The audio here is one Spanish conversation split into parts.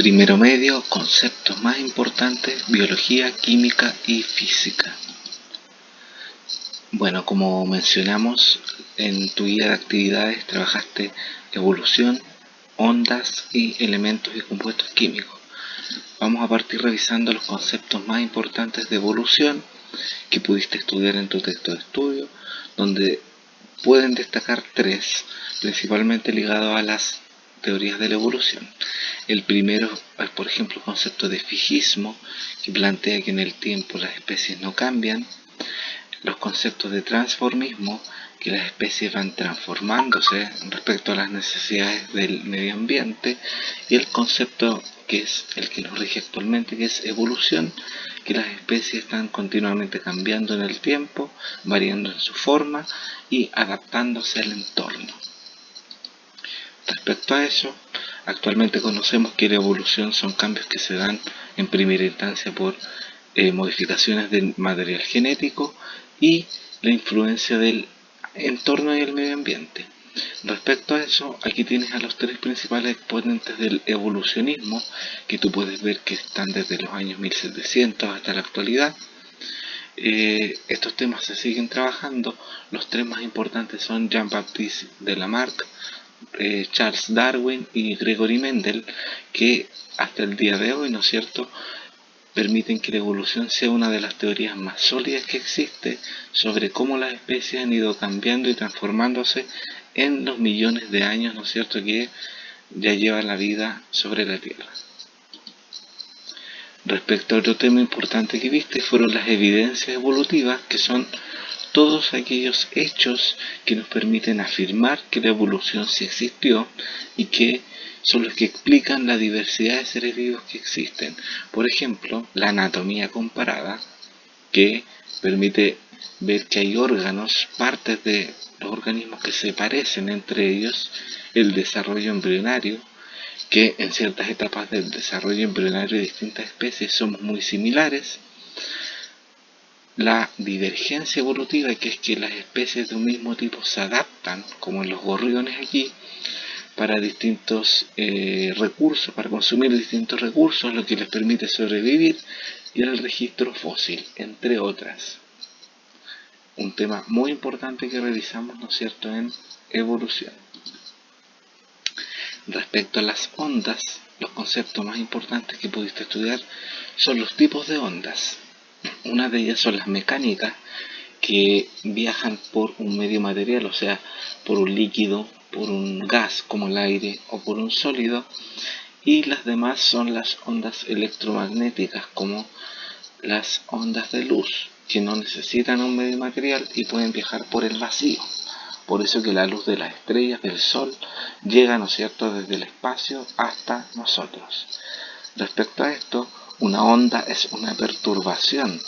Primero medio, conceptos más importantes, biología, química y física. Bueno, como mencionamos, en tu guía de actividades trabajaste evolución, ondas y elementos y compuestos químicos. Vamos a partir revisando los conceptos más importantes de evolución que pudiste estudiar en tu texto de estudio, donde pueden destacar tres, principalmente ligados a las teorías de la evolución. El primero es, por ejemplo, el concepto de fijismo, que plantea que en el tiempo las especies no cambian. Los conceptos de transformismo, que las especies van transformándose respecto a las necesidades del medio ambiente. Y el concepto que es el que nos rige actualmente, que es evolución, que las especies están continuamente cambiando en el tiempo, variando en su forma y adaptándose al entorno. Respecto a eso, actualmente conocemos que la evolución son cambios que se dan en primera instancia por modificaciones del material genético y la influencia del entorno y el medio ambiente. Respecto a eso, aquí tienes a los tres principales exponentes del evolucionismo, que tú puedes ver que están desde los años 1700 hasta la actualidad. Estos temas se siguen trabajando. Los tres más importantes son Jean-Baptiste de Lamarck, Charles Darwin y Gregory Mendel, que hasta el día de hoy, ¿no es cierto?, permiten que la evolución sea una de las teorías más sólidas que existe sobre cómo las especies han ido cambiando y transformándose en los millones de años, ¿no es cierto?, que ya lleva la vida sobre la Tierra. Respecto a otro tema importante que viste, fueron las evidencias evolutivas, que son todos aquellos hechos que nos permiten afirmar que la evolución sí existió y que son los que explican la diversidad de seres vivos que existen. Por ejemplo, la anatomía comparada, que permite ver que hay órganos, partes de los organismos que se parecen entre ellos, el desarrollo embrionario, que en ciertas etapas del desarrollo embrionario de distintas especies somos muy similares. La divergencia evolutiva, que es que las especies de un mismo tipo se adaptan, como en los gorriones aquí, para distintos recursos, para consumir distintos recursos, lo que les permite sobrevivir, y el registro fósil, entre otras. Un tema muy importante que revisamos, ¿no es cierto?, en evolución. Respecto a las ondas, los conceptos más importantes que pudiste estudiar son los tipos de ondas. Una de ellas son las mecánicas, que viajan por un medio material, o sea, por un líquido, por un gas como el aire o por un sólido, y las demás son las ondas electromagnéticas, como las ondas de luz, que no necesitan un medio material y pueden viajar por el vacío. Por eso que la luz de las estrellas, del sol, llega, ¿no es cierto?, desde el espacio hasta nosotros. Respecto a esto, una onda es una perturbación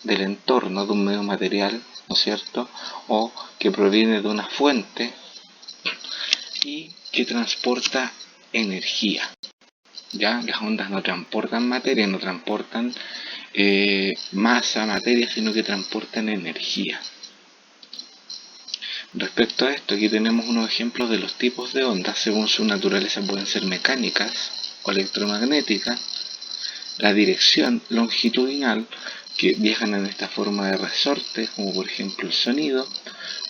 del entorno de un medio material, ¿no es cierto?, o que proviene de una fuente y que transporta energía. Ya, las ondas no transportan materia, no transportan masa, materia, sino que transportan energía. Respecto a esto, aquí tenemos unos ejemplos de los tipos de ondas. Según su naturaleza pueden ser mecánicas o electromagnéticas. La dirección longitudinal, que viajan en esta forma de resorte, como por ejemplo el sonido,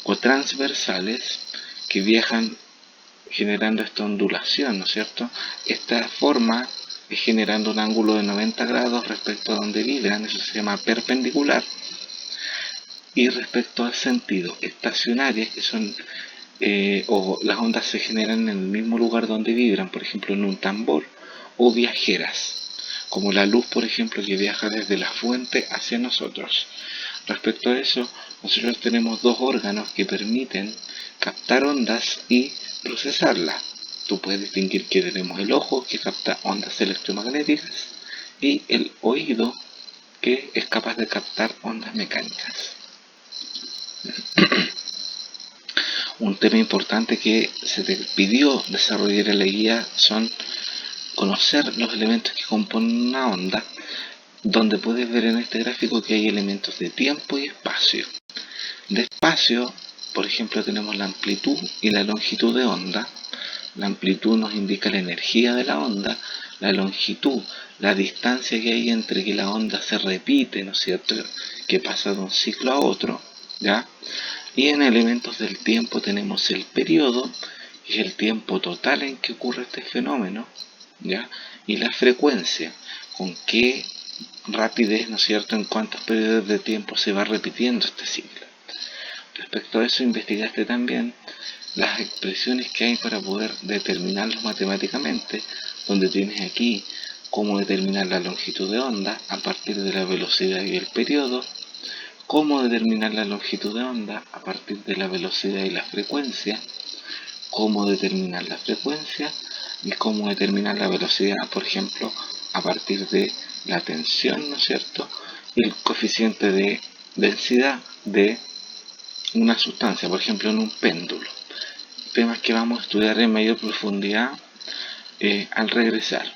o transversales, que viajan generando esta ondulación, ¿no es cierto? Esta forma es generando un ángulo de 90 grados respecto a donde vibran, eso se llama perpendicular. Y respecto al sentido, estacionarias, que son o las ondas se generan en el mismo lugar donde vibran, por ejemplo en un tambor, o viajeras, como la luz, por ejemplo, que viaja desde la fuente hacia nosotros. Respecto a eso, nosotros tenemos dos órganos que permiten captar ondas y procesarlas. Tú puedes distinguir que tenemos el ojo, que capta ondas electromagnéticas, y el oído, que es capaz de captar ondas mecánicas. Un tema importante que se te pidió desarrollar en la guía son conocer los elementos que componen una onda, donde puedes ver en este gráfico que hay elementos de tiempo y espacio. De espacio, por ejemplo, tenemos la amplitud y la longitud de onda. La amplitud nos indica la energía de la onda, la longitud, la distancia que hay entre que la onda se repite, ¿no es cierto?, que pasa de un ciclo a otro, ¿ya? Y en elementos del tiempo tenemos el periodo, que es el tiempo total en que ocurre este fenómeno, ¿ya? Y la frecuencia, con qué rapidez, ¿no es cierto?, en cuántos periodos de tiempo se va repitiendo este ciclo. Respecto a eso, investigaste también las expresiones que hay para poder determinarlos matemáticamente, donde tienes aquí cómo determinar la longitud de onda a partir de la velocidad y el periodo, cómo determinar la longitud de onda a partir de la velocidad y la frecuencia, cómo determinar la frecuencia y cómo determinar la velocidad, por ejemplo, a partir de la tensión, ¿no es cierto?, y el coeficiente de densidad de una sustancia, por ejemplo, en un péndulo. Temas que vamos a estudiar en mayor profundidad al regresar.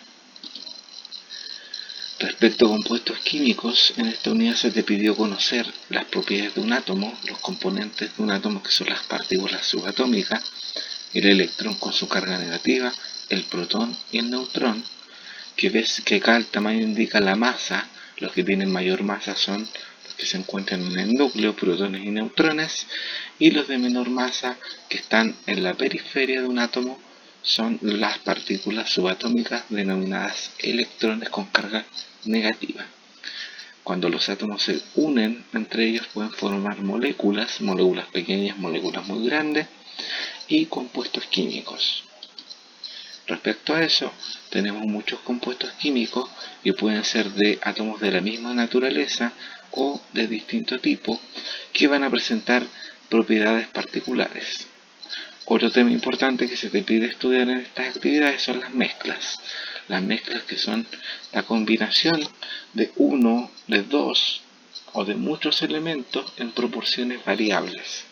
Respecto a compuestos químicos, en esta unidad se te pidió conocer las propiedades de un átomo, los componentes de un átomo, que son las partículas subatómicas, el electrón con su carga negativa, el protón y el neutrón, que ves que acá el tamaño indica la masa. Los que tienen mayor masa son los que se encuentran en el núcleo, protones y neutrones, y los de menor masa, que están en la periferia de un átomo, son las partículas subatómicas denominadas electrones con carga negativa. Cuando los átomos se unen entre ellos pueden formar moléculas, moléculas pequeñas, moléculas muy grandes y compuestos químicos. Respecto a eso, tenemos muchos compuestos químicos que pueden ser de átomos de la misma naturaleza o de distinto tipo, que van a presentar propiedades particulares. Otro tema importante que se te pide estudiar en estas actividades son las mezclas. Las mezclas, que son la combinación de uno, de dos o de muchos elementos en proporciones variables,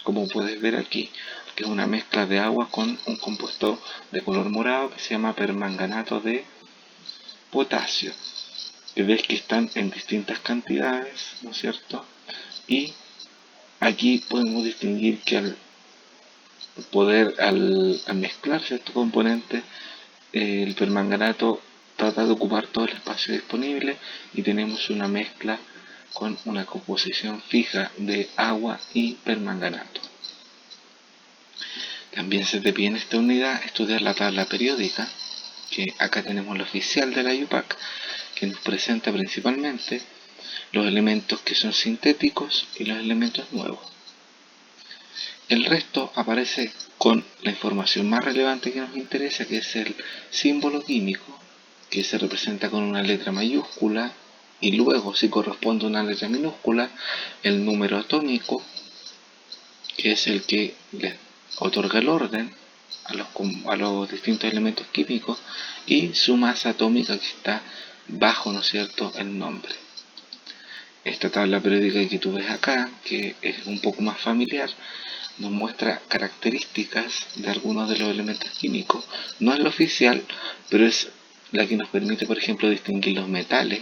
como puedes ver aquí, que es una mezcla de agua con un compuesto de color morado que se llama permanganato de potasio, que ves que están en distintas cantidades, ¿no es cierto? Y aquí podemos distinguir que al mezclarse estos componentes, el permanganato trata de ocupar todo el espacio disponible y tenemos una mezcla con una composición fija de agua y permanganato. También se te pide en esta unidad estudiar la tabla periódica, que acá tenemos la oficial de la IUPAC, que nos presenta principalmente los elementos que son sintéticos y los elementos nuevos. El resto aparece con la información más relevante que nos interesa, que es el símbolo químico, que se representa con una letra mayúscula, y luego, si corresponde a una letra minúscula, el número atómico, que es el que le otorga el orden a los distintos elementos químicos, y su masa atómica, que está bajo, ¿no es cierto?, el nombre. Esta tabla periódica que tú ves acá, que es un poco más familiar, nos muestra características de algunos de los elementos químicos. No es la oficial, pero es la que nos permite, por ejemplo, distinguir los metales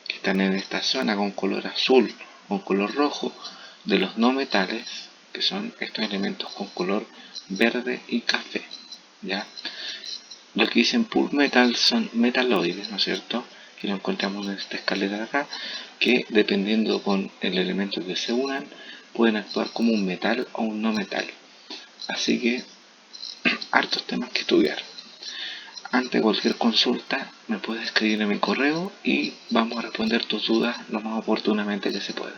que están en esta zona con color azul o color rojo, de los no metales, que son estos elementos con color verde y café, ¿ya? Los que dicen pure metal son metaloides, ¿no es cierto?, que lo encontramos en esta escalera de acá, que dependiendo con el elemento que se unan, pueden actuar como un metal o un no metal. Así que, hartos temas que estudiar. Ante cualquier consulta, me puedes escribir en mi correo y vamos a responder tus dudas lo más oportunamente que se pueda.